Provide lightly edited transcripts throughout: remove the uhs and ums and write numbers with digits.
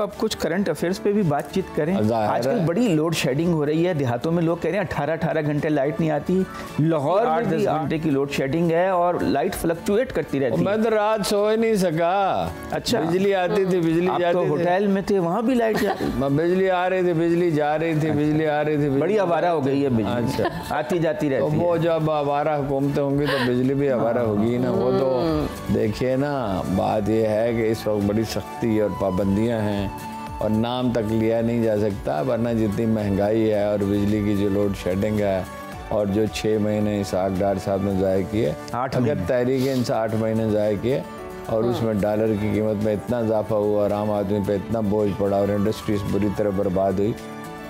अब कुछ current affairs पे भी बातचीत करें। आजकल बड़ी लोड शेडिंग हो रही है, देहातों में लोग कह रहे हैं 18-18 घंटे लाइट नहीं आती। लाहौर में 10 घंटे की लोड शेडिंग है और लाइट फ्लक्चुएट करती रहती है। मैं तो रात सो ही नहीं सका। अच्छा, बिजली आती थी, बिजली जाती थी। तो होटल में थे, वहाँ भी लाइट जाती। बिजली आ रही थी, बिजली जा रही थी, बिजली आ रही थी। बड़ी आवारा हो गई है बिजली। अच्छा, आती जाती रहती है। वो जब आवारा हुकूमतें होंगी तो बिजली भी आवारा होगी ना। वो तो देखिए ना, बात ये है कि इस वक्त बड़ी सख्ती और पाबंदियाँ हैं और नाम तक लिया नहीं जा सकता, वरना जितनी महंगाई है और बिजली की जो लोड शेडिंग है और जो 6 महीने इसहाक डार साहब ने ज़ाय किए, अगर तहरीक इंसाफ 8 महीने ज़ाय किए और उसमें डॉलर की कीमत में इतना इजाफा हुआ और आम आदमी पे इतना बोझ पड़ा और इंडस्ट्रीज बुरी तरह बर्बाद हुई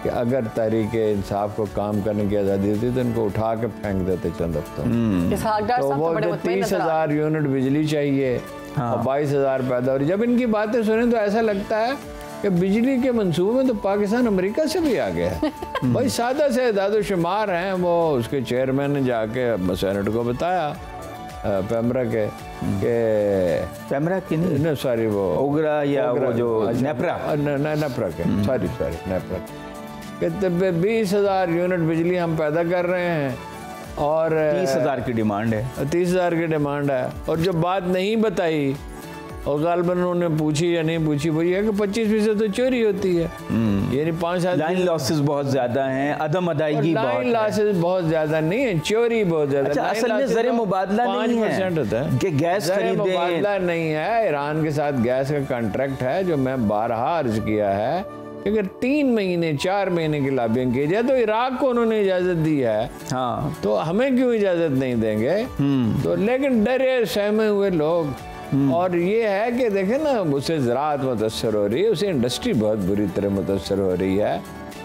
कि अगर तहरीक इंसाफ को काम करने की आज़ादी होती तो इनको उठा के फेंक देते चंद हफ्तों। तो वो 30,000 यूनिट बिजली चाहिए और 22,000 पैदा हो रही। जब इनकी बातें सुने तो ऐसा लगता है कि बिजली के मंसूबे में तो पाकिस्तान अमेरिका से भी आ गया है। भाई सादा से दादोशुमार हैं। वो उसके चेयरमैन ने जाके सेनेट को बताया, पैमरा के पैमरा की नहीं, सॉरी वो ओगरा या वो जो नेपरा नेपरा के सॉरी नेपरा के 20,000 यूनिट बिजली हम पैदा कर रहे हैं और 30,000 की डिमांड है। 30,000 की डिमांड है। और जो बात नहीं बताई और गालबन उन्होंने पूछी या नहीं पूछी, वो ये है कि 25% तो चोरी होती है। यानी 5 लाइन लॉसेस बहुत ज्यादा हैं, अदम अदायगी बहुत है। लाइन लॉसेस बहुत ज्यादा नहीं है, चोरी बहुत ज्यादा। अच्छा, असल में ज़र मुबादला नहीं है 5% होता है कि गैस खरीदें। मुबादला नहीं है। ईरान के साथ गैस का कॉन्ट्रैक्ट है जो मैं बारहा अर्ज किया है। अगर 3 महीने 4 महीने की लॉबिंग की जाए तो इराक को उन्होंने इजाजत दी है, हाँ, तो हमें क्यों इजाजत नहीं देंगे? तो लेकिन डरे सहमे हुए लोग। और ये है कि देखें ना, उससे ज़राअत मुतासर हो रही है, उससे इंडस्ट्री बहुत बुरी तरह मुतासर हो रही है।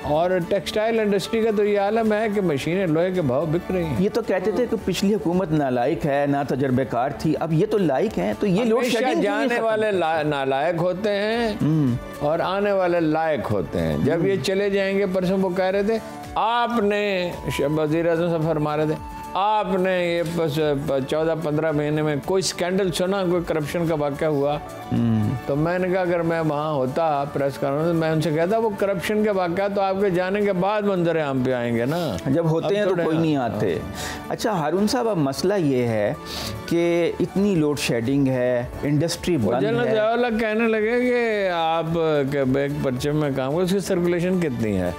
और टेक्सटाइल इंडस्ट्री का तो ये आलम है कि मशीनें लोहे के भाव बिक रही हैं। ये तो कहते थे कि पिछली हुकूमत नालायक है, ना तजर्बेकार थी, अब ये तो लायक हैं। तो ये लोग जाने वाले नालायक होते हैं और आने वाले लायक होते हैं। जब ये चले जाएंगे, परसों वो कह रहे थे, आपने वज़ीर-ए-आज़म से फरमा रहे थे, आपने ये बस 14-15 महीने में कोई स्कैंडल सुना, कोई करप्शन का वाक़या हुआ? तो मैंने कहा अगर मैं वहाँ होता प्रेस कॉन्फ्रेंस में, मैं उनसे कहता वो करप्शन के वाक़या तो आपके जाने के बाद मंजर आम पे आएंगे ना, जब होते हैं तो कोई नहीं आते। अच्छा हारून साहब, अब मसला ये है कि इतनी लोड शेडिंग है, इंडस्ट्री बंद है। कहने लगे कि आप एक परचम में काम करो, उसकी सर्कुलेशन कितनी है?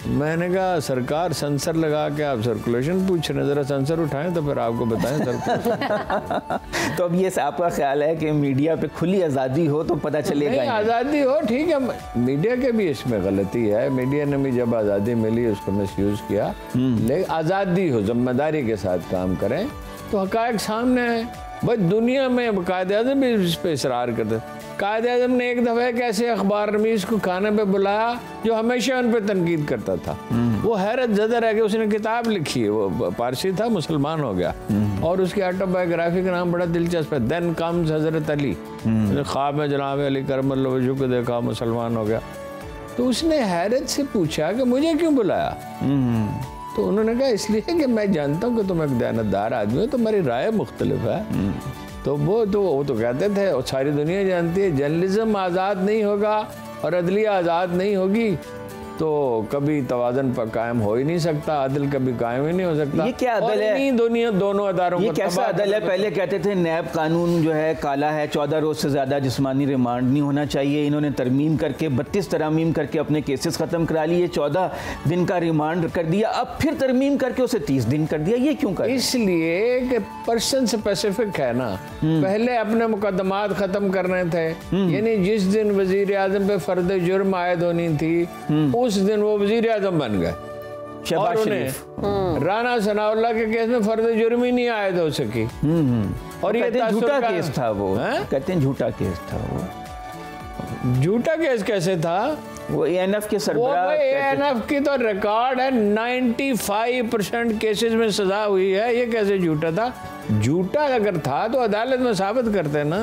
मैंने कहा सरकार सेंसर लगा के आप सर्कुलेशन पूछ रहे हैं, ज़रा सेंसर उठाएं तो फिर आपको बताएं सर्कुलेशन। तो अब ये आपका ख्याल है कि मीडिया पे खुली आज़ादी हो तो पता चलेगा? आज़ादी हो, ठीक है, मीडिया के भी इसमें गलती है। मीडिया ने भी जब आज़ादी मिली उसको मिसयूज़ किया। लेकिन आज़ादी हो, जिम्मेदारी के साथ काम करें तो हक़ाइक़ सामने है। भाई दुनिया में कायद-ए-आज़म भी इस पर इसरार करते। कायद-ए-आज़म ने एक दफ़ा एक ऐसे अखबार रमीज़ को खाने पे बुलाया जो हमेशा उन पर तनकीद करता था। वो हैरत ज़दा रह गया। उसने किताब लिखी है, वो पारसी था, मुसलमान हो गया और उसकी ऑटोबायोग्राफी का नाम बड़ा दिलचस्प है, देन कम्स हज़रत अली। ख्वाब में जनाब अली करमल्लाहु वजहू को देखा, मुसलमान हो गया। तो उसने हैरत से पूछा कि मुझे क्यों बुलाया? तो उन्होंने कहा इसलिए कि मैं जानता हूँ कि तुम एक दयानतदार आदमी हो, तुम्हारी राय मुख्तलिफ है। तो वो तो कहते थे, और सारी दुनिया जानती है, जर्नलिज्म आज़ाद नहीं होगा और अदलिया आज़ाद नहीं होगी तो कभी तवाज़न पर कायम हो ही नहीं सकता, अदल कभी कायम ही नहीं हो सकता। ये क्या अदल है? दोनों अदारों ये कैसा अदल है? पहले कहते थे नैब कानून जो है काला है, 14 रोज़ से ज़्यादा जिस्मानी रिमांड नहीं होना चाहिए। इन्होंने तरमीम करके 32 तरमीम करके अपने केसेस ख़त्म करा लिए, 14 दिन का रिमांड कर दिया, अब फिर तरमीम करके उसे 30 दिन कर दिया। ये क्यों कर? इसलिए कि पर्सन स्पेसिफिक है ना। पहले अपने मुकदमात ख़त्म करने थे, यानी जिस दिन वज़ीर आज़म पे फ़र्द जुर्म आयद होनी थी उस दिन वो वज़ीर आज़म बन गए। और उन्हें राना सनाउल्लाह के केस में फर्द जुर्म ही नहीं आयद हो सकी। और ये झूठा केस था, वो कहते हैं झूठा केस था। वो झूठा केस कैसे था? वो ANF के सरबराह, ANF की तो रिकॉर्ड है 95% केसेस में सजा हुई है। ये कैसे झूठा था? झूठा अगर था तो अदालत में साबित करते ना।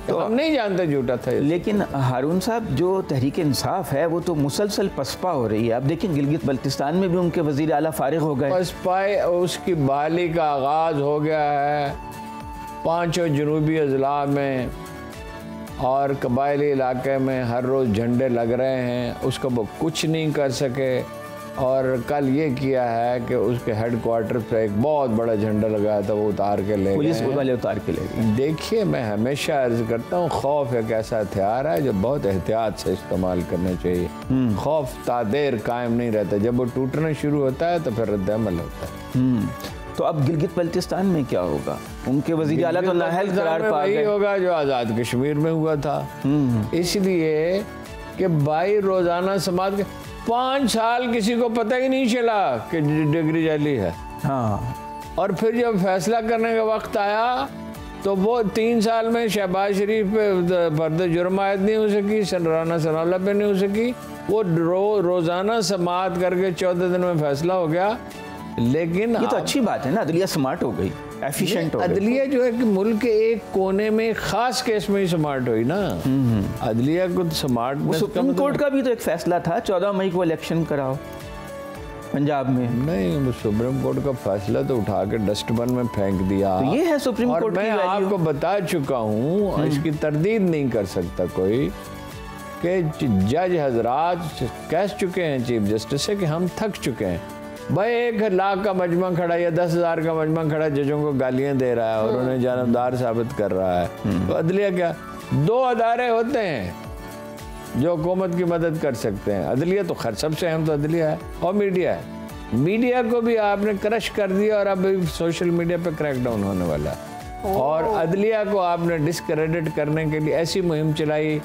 तो हम नहीं जानते झूठा था। लेकिन हारून साहब, जो तहरीक इंसाफ है वो तो मुसलसल पसपा हो रही है। आप देखें गिलगित बल्तिस्तान में भी उनके वज़ीर आला फारिग हो गए। पसपाए उसकी बहाली का आगाज़ हो गया है 5 जनूबी अजला में। और कबायली इलाके में हर रोज़ झंडे लग रहे हैं, उसको वो कुछ नहीं कर सके। और कल ये किया है कि उसके हेडक्वार्टर पे एक बहुत बड़ा झंडा लगाया था, वो उतार के ले गए, पुलिस वाले उतार के ले गए। देखिए, मैं हमेशा अर्ज करता हूँ, खौफ एक ऐसा हथियार है जो बहुत एहतियात से इस्तेमाल करना चाहिए। खौफ तादेर कायम नहीं रहता, जब वो टूटना शुरू होता है तो फिर रद्द-ए-अमल होता है। तो अब गिलगित बल्तिस्तान में क्या होगा? उनके वज़ीर आला तो नाअहल करार पा गए। होगा जो आज़ाद कश्मीर में हुआ था, इसलिए कि भाई रोज़ाना समाज के 5 साल किसी को पता ही नहीं चला कि डिग्री जाली है। हाँ, और फिर जब फैसला करने का वक्त आया तो वो 3 साल में शहबाज शरीफ पे फर्द जुर्म आयद नहीं हो सकी, राना सनाउल्लाह पे नहीं हो सकी। वो रोज़ाना समाअत करके 14 दिन में फैसला हो गया। लेकिन ये तो अच्छी बात है ना, अदलिया स्मार्ट हो गई, एफिशिएंट हो गई। अदलिया जो है कि मुल्क के एक कोने में खास केस में ही स्मार्ट हुई ना। अदलिया को स्मार्ट, सुप्रीम कोर्ट का भी तो एक फैसला था 14 मई को इलेक्शन कराओ पंजाब में। नहीं, सुप्रीम कोर्ट का फैसला तो उठा के डस्टबिन में फेंक दिया। तो ये है सुप्रीम कोर्ट की मैं वैल्यू। आपको बता चुका हूँ, इसकी तरदीद नहीं कर सकता कोई, कि जज हजरात कह चुके हैं चीफ जस्टिस से कि हम थक चुके हैं। भाई 1 लाख का मजमा खड़ा या 10,000 का मजमा खड़ा जजों को गालियां दे रहा है और उन्हें जानबदार साबित कर रहा है। तो अदलिया क्या, 2 अदारे होते हैं जो हुकूमत की मदद कर सकते हैं। अदलिया तो खैर सबसे अहम तो अदलिया है और मीडिया है। मीडिया को भी आपने क्रश कर दिया और अब सोशल मीडिया पे क्रैकडाउन होने वाला है। और अदलिया को आपने डिस्क्रेडिट करने के लिए ऐसी मुहिम चलाई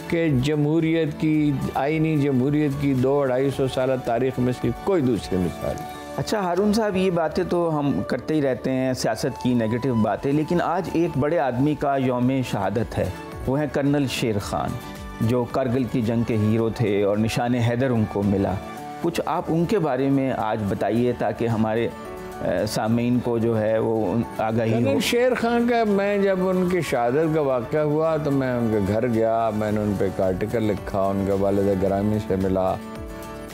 कि जमहूरियत की, आईनी जमहूरियत की 200-250 साल तारीख में इसकी कोई दूसरी मिसाल। अच्छा हारून साहब, ये बातें तो हम करते ही रहते हैं, सियासत की नेगेटिव बातें, लेकिन आज एक बड़े आदमी का यौम शहादत है। वो है कर्नल शेर खान, जो कारगिल की जंग के हीरो थे और निशान हैदर उनको मिला। कुछ आप उनके बारे में आज बताइए ताकि हमारे सामीन को जो है वो आगाही हो। शेर खान का, मैं जब उनकी शहादत का वाक़या हुआ तो मैं उनके घर गया, मैंने उन पर एक आर्टिकल लिखा, उनके वालिद गिरामी से मिला।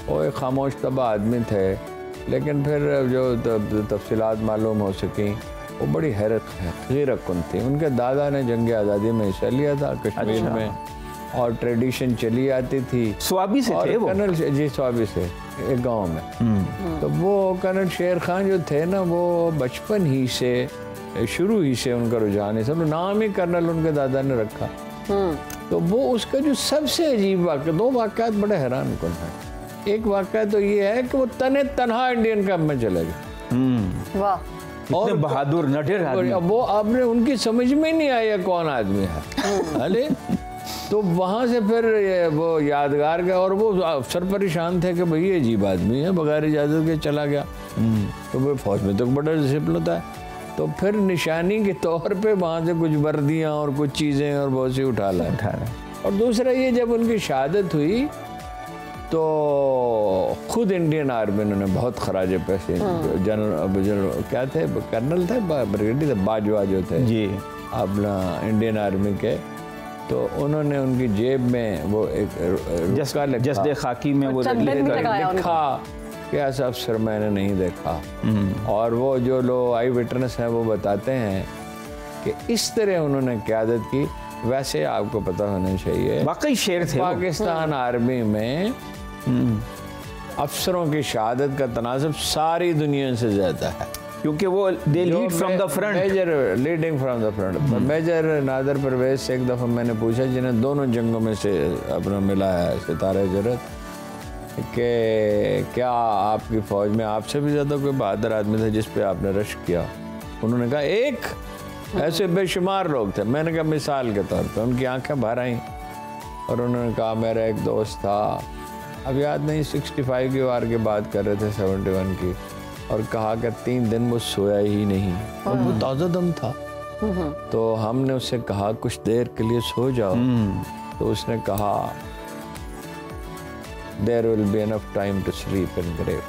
वो एक खामोश तबा आदमी थे, लेकिन फिर जो तफसीलात मालूम हो सकी वो बड़ी हैरत कुन थी। उनके दादा ने जंग आज़ादी में हिस्सा लिया था कश्मीर में, और ट्रेडिशन चली आती थी। स्वाबी से थे वो? कर्नल जी स्वाबी से, एक गांव में। तो वो कर्नल शेर खान जो थे ना, वो बचपन ही से, शुरू ही से उनका रुझान है, सब नाम ही कर्नल उनके दादा ने रखा। तो वो उसका जो सबसे अजीब वाक़या, 2 वाक़यात बड़े हैरान कुन है। एक वाक़या तो ये है कि वो तन्हा इंडियन कैंप में चले गए। वाह, और बहादुर नडर आदमी। वो आपने उनकी समझ में नहीं आया कौन आदमी है। अरे तो वहाँ से फिर वो यादगार गया, और वो अफसर परेशान थे कि भाई ये अजीब आदमी है, बगैर इजाज़त के चला गया। तो वो फौज में तो बड़ा डिसिप्लिन होता है। तो फिर निशानी के तौर पे वहाँ से कुछ वर्दियाँ और कुछ चीज़ें और बहुत सी उठा लाए। और दूसरा ये, जब उनकी शहादत हुई तो खुद इंडियन आर्मी ने बहुत खराज पैसे, जनरल क्या थे, कर्नल थे, ब्रिगेडियर थे, बाजवा जो थे जी अपना इंडियन आर्मी के, तो उन्होंने उनकी जेब में वो एक जस्दे खाकी में वो लिखा कि ऐसा अफसर मैंने नहीं देखा। और वो जो लोग आई विटनेस हैं वो बताते हैं कि इस तरह उन्होंने क़यादत की। वैसे आपको पता होना चाहिए, वाकई शेर थे। पाकिस्तान आर्मी में अफसरों की शहादत का तनासब सारी दुनिया से ज़्यादा है, क्योंकि वो they lead from the front. Major leading from the front. Major Nadir Parvez से एक दफ़ा मैंने पूछा, जिन्हें दोनों जंगों में से अपना मिला है सितारे जरत, कि क्या आपकी फ़ौज में आपसे भी ज़्यादा कोई बहादुर आदमी था जिस पे आपने रश किया? उन्होंने कहा एक, ऐसे बेशुमार लोग थे। मैंने कहा मिसाल के तौर पे, उनकी आंखें भर आईं और उन्होंने कहा मेरा एक दोस्त था, अब याद नहीं 65 की वार की बात कर रहे थे, 71 की, और कहा कि 3 दिन वो सोया ही नहीं और वो ताज़ा दम था। तो हमने उससे कहा कुछ देर के लिए सो जाओ, तो उसने कहा there will be enough time to sleep in grave.